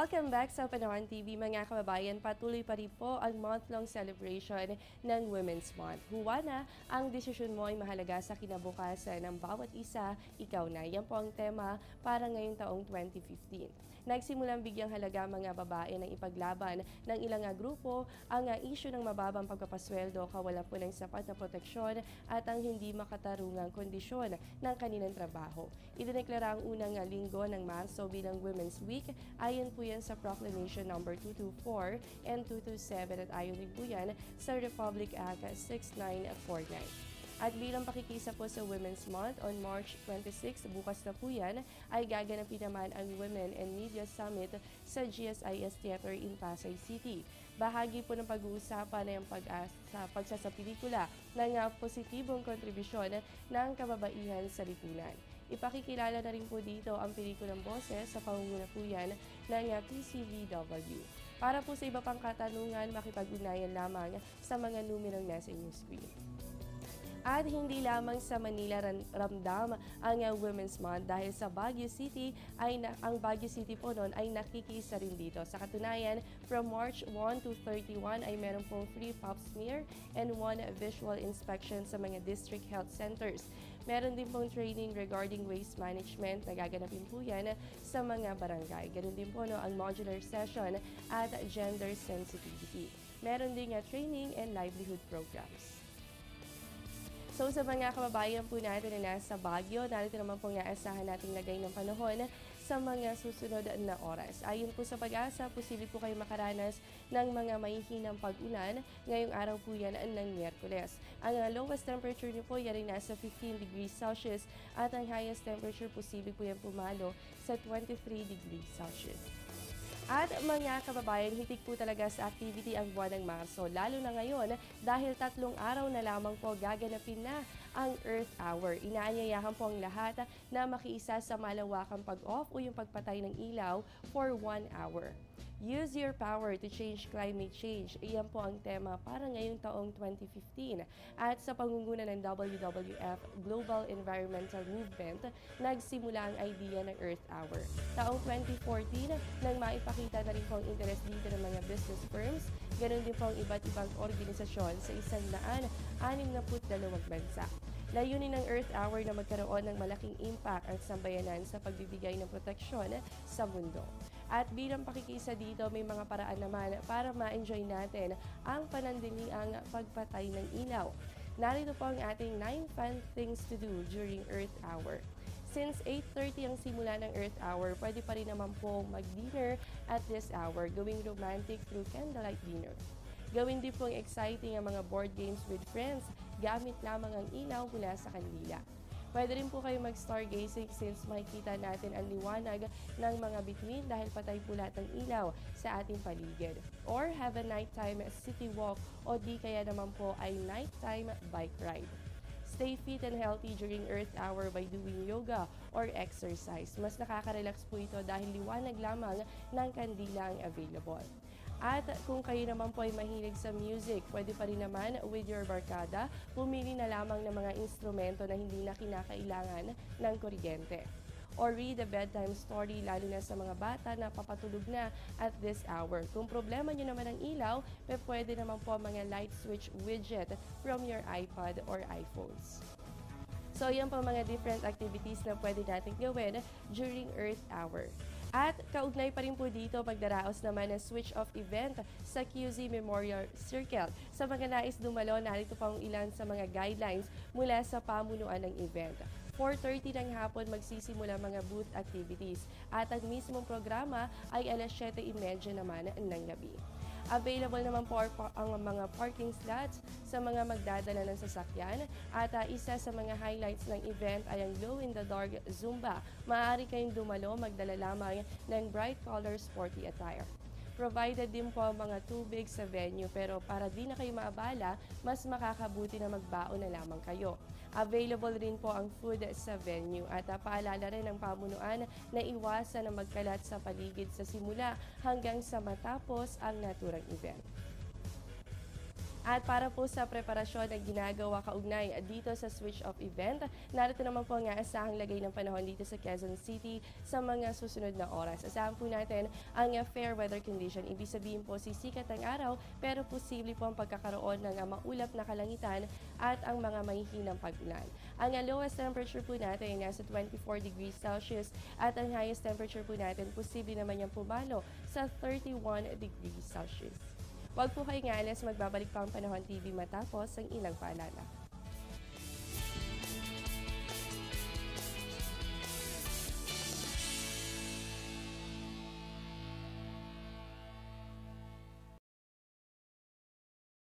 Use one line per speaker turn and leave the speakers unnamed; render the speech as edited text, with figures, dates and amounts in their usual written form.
Welcome back sa Panahon TV mga kababayan. Patuloy pa rin po ang month-long celebration ng Women's Month. Huwa na, ang desisyon mo ay mahalaga sa kinabukasan ng bawat isa, ikaw na. Yan po ang tema para ngayong taong 2015. Nagsimulang bigyang halaga mga babae ng ipaglaban ng ilang grupo ang issue ng mababang pagpapasweldo, kawalan po ng sapat na proteksyon at ang hindi makatarungang kondisyon ng kanilang trabaho. Idineklara ang unang linggo ng Marso bilang Women's Week. Ayon po yan sa Proclamation No. 224 and 227 at ayon din po yan sa Republic Act 6949. At bilang pakikisa po sa Women's Month on March 26, bukas na po yan, ay gaganapin naman ang Women and Media Summit sa GSIS Theater in Pasay City. Bahagi po ng pag-uusapan ay ang pagsasapelikula ng positibong kontribusyon ng kababaihan sa lipunan. Ipakikilala na rin po dito ang pelikulang Boses sa pangunguna po yan ng PCVW. Para po sa iba pang katanungan, makipag-ugnayan lamang sa mga numerong nasa inyong screen. At hindi lamang sa Manila ramdam ang Women's Month dahil sa Baguio City ang Baguio City po noon ay nakikisa rin dito. Sa katunayan, from March 1 to 31 ay meron pong free pap smear and 1 visual inspection sa mga district health centers. Meron din pong training regarding waste management na gaganapin po yan sa mga barangay. Ganun din po ang modular session at gender sensitivity. Meron din training and livelihood programs. So sa mga kababayan po natin na nasa Baguio, narito naman po inaasahan nating lagay ng panahon sa mga susunod na oras. Ayon po sa Pag-asa, posible po kayo makaranas ng mga mahihinang pag-ulan ngayong araw po yan ng Miyerkules. Ang lowest temperature niyo po yan ay nasa 15 degrees Celsius at ang highest temperature posible po yan pumalo sa 23 degrees Celsius. At mga kababayan, hitik po talaga sa activity ang buwan ng Marso, lalo na ngayon dahil 3 araw na lamang po gaganapin na ang Earth Hour. Inaanyayahan po ang lahat na makiisa sa malawakang pag-off o yung pagpatay ng ilaw for 1 hour. Use your power to change climate change. Iyan po ang tema para ngayong taong 2015. At sa pangunguna ng WWF Global Environmental Movement, nagsimula ang idea ng Earth Hour. Taong 2014, nang maipakita na rin po ang interest dito ng mga business firms, ganoon din po ang iba't ibang organisasyon sa 162 bansa. Layunin ng Earth Hour na magkaroon ng malaking impact ang sambayanan sa pagbibigay ng proteksyon sa mundo. At bilang pakikisa dito, may mga paraan naman para ma-enjoy natin ang panandaliang pagpatay ng ilaw. Narito po ang ating 9 fun things to do during Earth Hour. Since 8:30 ang simula ng Earth Hour, pwede pa rin naman po mag-dinner at this hour, gawing romantic through candlelight dinner. Gawin din pong exciting ang mga board games with friends, gamit lamang ang ilaw mula sa kandila. Pwede rin po kayo mag-stargazing since makikita natin ang liwanag ng mga bituin dahil patay po lahat ng ilaw sa ating paligid. Or have a nighttime city walk o di kaya naman po ay nighttime bike ride. Stay fit and healthy during Earth Hour by doing yoga or exercise. Mas nakaka-relax po ito dahil liwanag lamang ng kandila ang available. At kung kayo naman po ay mahilig sa music, pwede pa rin naman with your barkada, pumili na lamang ng mga instrumento na hindi na kinakailangan ng kuryente. Or read a bedtime story lalo na sa mga bata na papatulog na at this hour. Kung problema nyo naman ang ilaw, pwede naman po mga light switch widget from your iPad or iPhones. So yan po mga different activities na pwede natin gawin during Earth Hour. At kaugnay pa rin po dito, magdaraos naman ng switch-off event sa QZ Memorial Circle. Sa mga nais dumalo, narito pa ang ilan sa mga guidelines mula sa pamunuan ng event. 4:30 ng hapon magsisimula mga booth activities at ang mismong programa ay alas 7:30 naman ng gabi. Available naman po ang mga parking slots sa mga magdadala ng sasakyan at isa sa mga highlights ng event ay ang glow-in-the-dark Zumba. Maaari kayong dumalo, magdala lamang ng bright color sporty attire. Provided din po ang mga tubig sa venue pero para di na kayo maabala, mas makakabuti na magbaon na lamang kayo. Available rin po ang food sa venue at paalala rin ng pamunuan na iwasan na magkalat sa paligid sa simula hanggang sa matapos ang naturang event. At para po sa preparasyon na ginagawa kaugnay dito sa switch-off event, narito naman po ang aasahang lagay ng panahon dito sa Quezon City sa mga susunod na oras. Asahan po natin ang fair weather condition. Ibig sabihin po sisikat ang araw pero posible po ang pagkakaroon ng maulap na kalangitan at ang mga mahihinang pag-ulan. Ang lowest temperature po natin ay nasa 24 degrees Celsius at ang highest temperature po natin posible naman yung pumalo sa 31 degrees Celsius. Huwag po kayong aalis, magbabalik pa ang Panahon TV matapos ang ilang paalala.